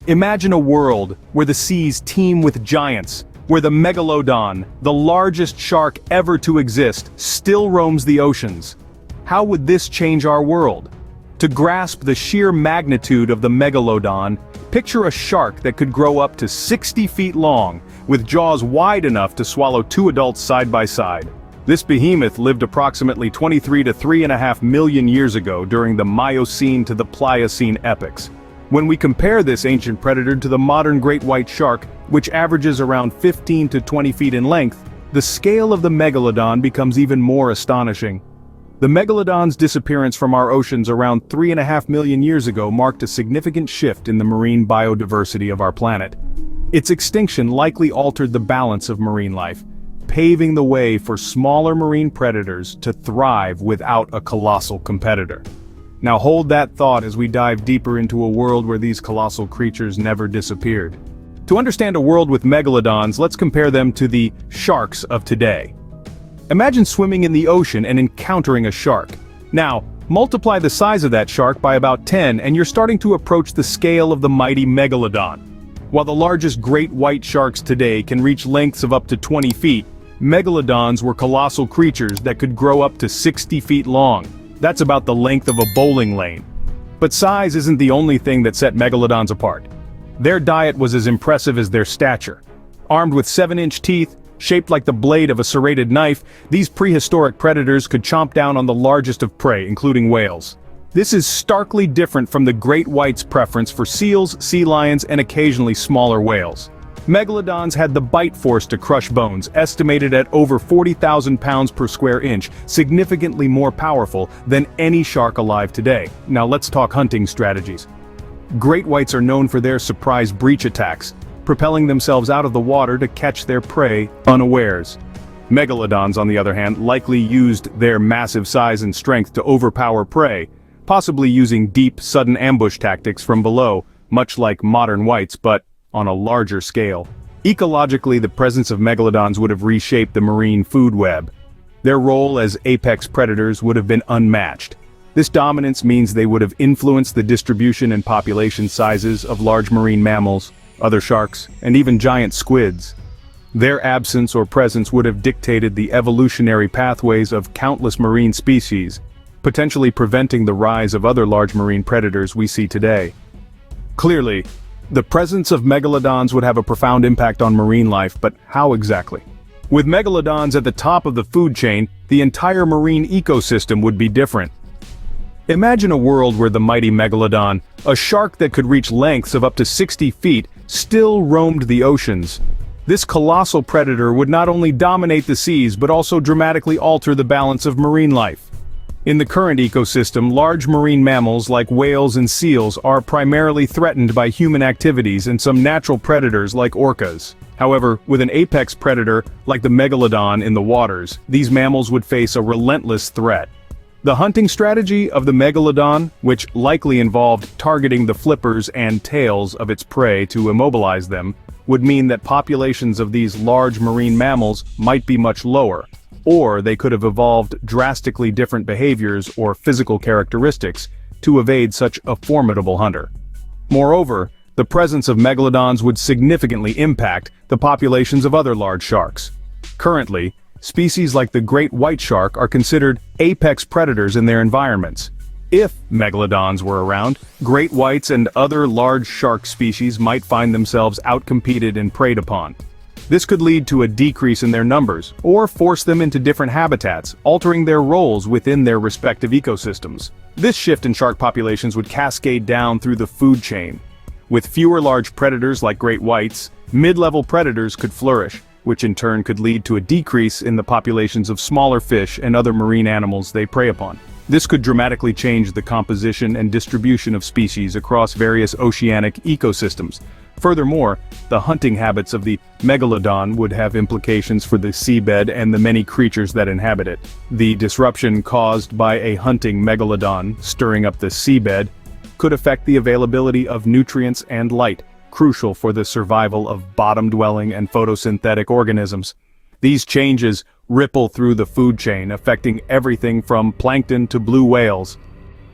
Imagine a world where the seas teem with giants, where the Megalodon, the largest shark ever to exist, still roams the oceans. How would this change our world? To grasp the sheer magnitude of the Megalodon, picture a shark that could grow up to 60 feet long, with jaws wide enough to swallow two adults side by side. This behemoth lived approximately 23 to 3.5 million years ago during the Miocene to the Pliocene epochs. When we compare this ancient predator to the modern great white shark, which averages around 15 to 20 feet in length, the scale of the Megalodon becomes even more astonishing. The Megalodon's disappearance from our oceans around 3.5 million years ago marked a significant shift in the marine biodiversity of our planet. Its extinction likely altered the balance of marine life, paving the way for smaller marine predators to thrive without a colossal competitor. Now hold that thought as we dive deeper into a world where these colossal creatures never disappeared. To understand a world with megalodons, let's compare them to the sharks of today. Imagine swimming in the ocean and encountering a shark. Now, multiply the size of that shark by about 10 and you're starting to approach the scale of the mighty Megalodon. While the largest great white sharks today can reach lengths of up to 20 feet, Megalodons were colossal creatures that could grow up to 60 feet long. That's about the length of a bowling lane. But size isn't the only thing that set Megalodons apart. Their diet was as impressive as their stature. Armed with 7-inch teeth, shaped like the blade of a serrated knife, these prehistoric predators could chomp down on the largest of prey, including whales. This is starkly different from the great white's preference for seals, sea lions, and occasionally smaller whales. Megalodons had the bite force to crush bones, estimated at over 40,000 pounds per square inch, significantly more powerful than any shark alive today. Now let's talk hunting strategies. Great whites are known for their surprise breach attacks, propelling themselves out of the water to catch their prey unawares. Megalodons, on the other hand, likely used their massive size and strength to overpower prey, possibly using deep, sudden ambush tactics from below, much like modern whites, but on a larger scale. Ecologically, the presence of megalodons would have reshaped the marine food web. Their role as apex predators would have been unmatched. This dominance means they would have influenced the distribution and population sizes of large marine mammals, other sharks, and even giant squids. Their absence or presence would have dictated the evolutionary pathways of countless marine species, potentially preventing the rise of other large marine predators we see today. Clearly, the presence of megalodons would have a profound impact on marine life, but how exactly? With megalodons at the top of the food chain, the entire marine ecosystem would be different. Imagine a world where the mighty Megalodon, a shark that could reach lengths of up to 60 feet, still roamed the oceans. This colossal predator would not only dominate the seas but also dramatically alter the balance of marine life. In the current ecosystem, large marine mammals like whales and seals are primarily threatened by human activities and some natural predators like orcas. However, with an apex predator like the Megalodon in the waters, these mammals would face a relentless threat. The hunting strategy of the Megalodon, which likely involved targeting the flippers and tails of its prey to immobilize them, would mean that populations of these large marine mammals might be much lower, or they could have evolved drastically different behaviors or physical characteristics to evade such a formidable hunter. Moreover, the presence of megalodons would significantly impact the populations of other large sharks. Currently, species like the great white shark are considered apex predators in their environments. If megalodons were around, great whites and other large shark species might find themselves outcompeted and preyed upon. This could lead to a decrease in their numbers, or force them into different habitats, altering their roles within their respective ecosystems. This shift in shark populations would cascade down through the food chain. With fewer large predators like great whites, mid-level predators could flourish, which in turn could lead to a decrease in the populations of smaller fish and other marine animals they prey upon. This could dramatically change the composition and distribution of species across various oceanic ecosystems. Furthermore, the hunting habits of the megalodon would have implications for the seabed and the many creatures that inhabit it. The disruption caused by a hunting megalodon stirring up the seabed could affect the availability of nutrients and light, crucial for the survival of bottom-dwelling and photosynthetic organisms. These changes ripple through the food chain, affecting everything from plankton to blue whales.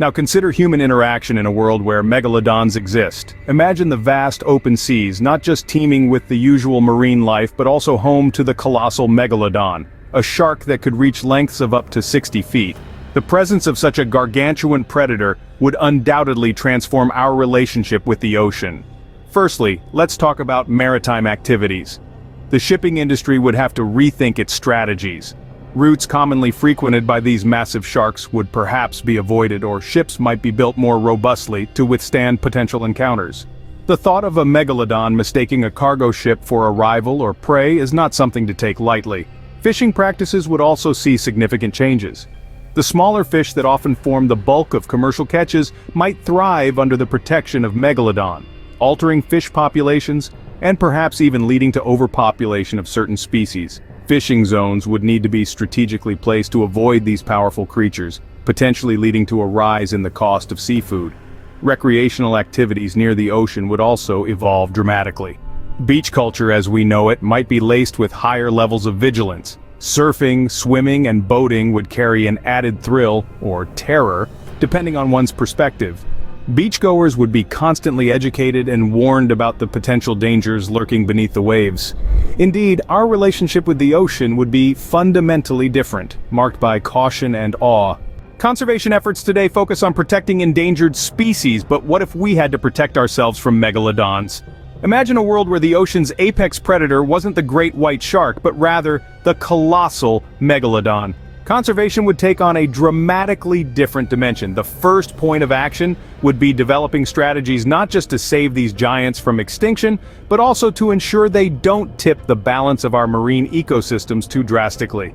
Now consider human interaction in a world where megalodons exist. Imagine the vast open seas, not just teeming with the usual marine life but also home to the colossal megalodon, a shark that could reach lengths of up to 60 feet. The presence of such a gargantuan predator would undoubtedly transform our relationship with the ocean. Firstly, let's talk about maritime activities. The shipping industry would have to rethink its strategies. Routes commonly frequented by these massive sharks would perhaps be avoided, or ships might be built more robustly to withstand potential encounters. The thought of a megalodon mistaking a cargo ship for a rival or prey is not something to take lightly. Fishing practices would also see significant changes. The smaller fish that often form the bulk of commercial catches might thrive under the protection of megalodon, altering fish populations and perhaps even leading to overpopulation of certain species. Fishing zones would need to be strategically placed to avoid these powerful creatures, potentially leading to a rise in the cost of seafood. Recreational activities near the ocean would also evolve dramatically. Beach culture as we know it might be laced with higher levels of vigilance. Surfing, swimming, and boating would carry an added thrill, or terror, depending on one's perspective. Beachgoers would be constantly educated and warned about the potential dangers lurking beneath the waves. Indeed, our relationship with the ocean would be fundamentally different, marked by caution and awe. Conservation efforts today focus on protecting endangered species, but what if we had to protect ourselves from megalodons? Imagine a world where the ocean's apex predator wasn't the great white shark, but rather the colossal megalodon. Conservation would take on a dramatically different dimension. The first point of action would be developing strategies not just to save these giants from extinction, but also to ensure they don't tip the balance of our marine ecosystems too drastically.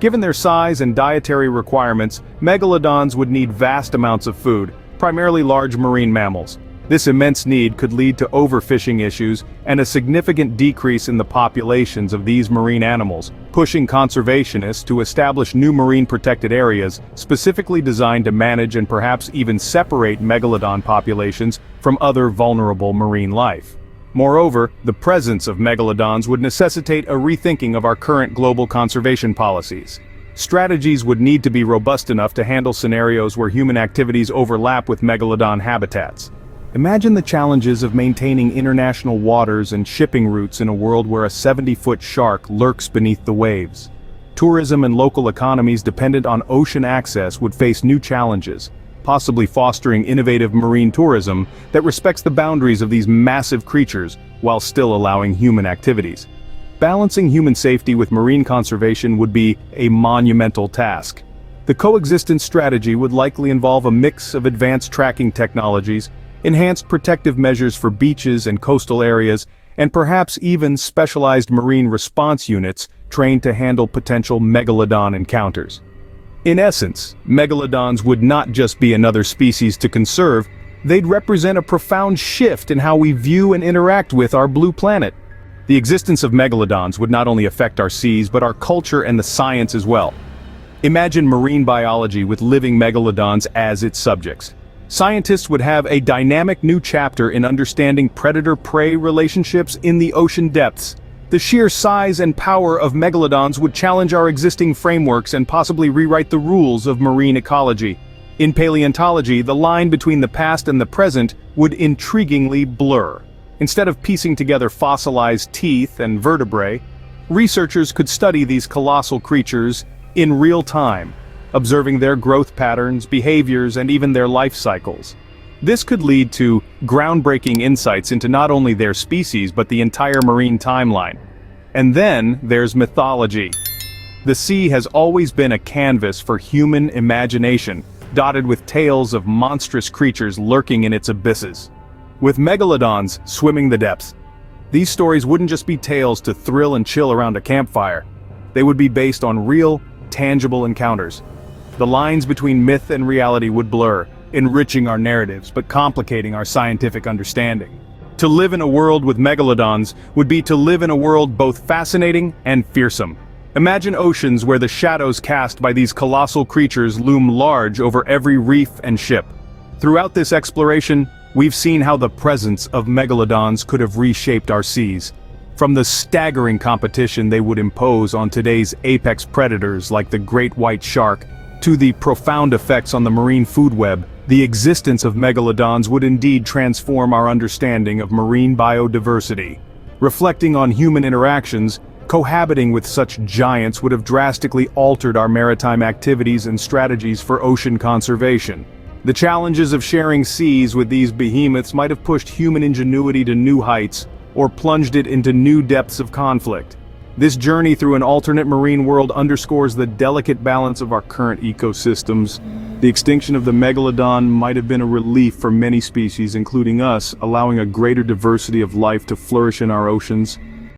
Given their size and dietary requirements, megalodons would need vast amounts of food, primarily large marine mammals. This immense need could lead to overfishing issues and a significant decrease in the populations of these marine animals, pushing conservationists to establish new marine protected areas specifically designed to manage and perhaps even separate megalodon populations from other vulnerable marine life. Moreover, the presence of megalodons would necessitate a rethinking of our current global conservation policies. Strategies would need to be robust enough to handle scenarios where human activities overlap with megalodon habitats. Imagine the challenges of maintaining international waters and shipping routes in a world where a 70-foot shark lurks beneath the waves. Tourism and local economies dependent on ocean access would face new challenges, possibly fostering innovative marine tourism that respects the boundaries of these massive creatures while still allowing human activities. Balancing human safety with marine conservation would be a monumental task. The coexistence strategy would likely involve a mix of advanced tracking technologies, enhanced protective measures for beaches and coastal areas, and perhaps even specialized marine response units trained to handle potential megalodon encounters. In essence, megalodons would not just be another species to conserve, they'd represent a profound shift in how we view and interact with our blue planet. The existence of megalodons would not only affect our seas but our culture and the science as well. Imagine marine biology with living megalodons as its subjects. Scientists would have a dynamic new chapter in understanding predator-prey relationships in the ocean depths. The sheer size and power of megalodons would challenge our existing frameworks and possibly rewrite the rules of marine ecology. In paleontology, the line between the past and the present would intriguingly blur. Instead of piecing together fossilized teeth and vertebrae, researchers could study these colossal creatures in real time, observing their growth patterns, behaviors, and even their life cycles. This could lead to groundbreaking insights into not only their species but the entire marine timeline. And then there's mythology. The sea has always been a canvas for human imagination, dotted with tales of monstrous creatures lurking in its abysses. With megalodons swimming the depths, these stories wouldn't just be tales to thrill and chill around a campfire. They would be based on real, tangible encounters. The lines between myth and reality would blur, enriching our narratives but complicating our scientific understanding. To live in a world with megalodons would be to live in a world both fascinating and fearsome. Imagine oceans where the shadows cast by these colossal creatures loom large over every reef and ship. Throughout this exploration, we've seen how the presence of megalodons could have reshaped our seas. From the staggering competition they would impose on today's apex predators like the great white shark, to the profound effects on the marine food web The existence of megalodons would indeed transform our understanding of marine biodiversity. Reflecting on human interactions, cohabiting with such giants would have drastically altered our maritime activities and strategies for ocean conservation. The challenges of sharing seas with these behemoths might have pushed human ingenuity to new heights, or plunged it into new depths of conflict. This journey through an alternate marine world underscores the delicate balance of our current ecosystems. The extinction of the megalodon might have been a relief for many species, including us, allowing a greater diversity of life to flourish in our oceans.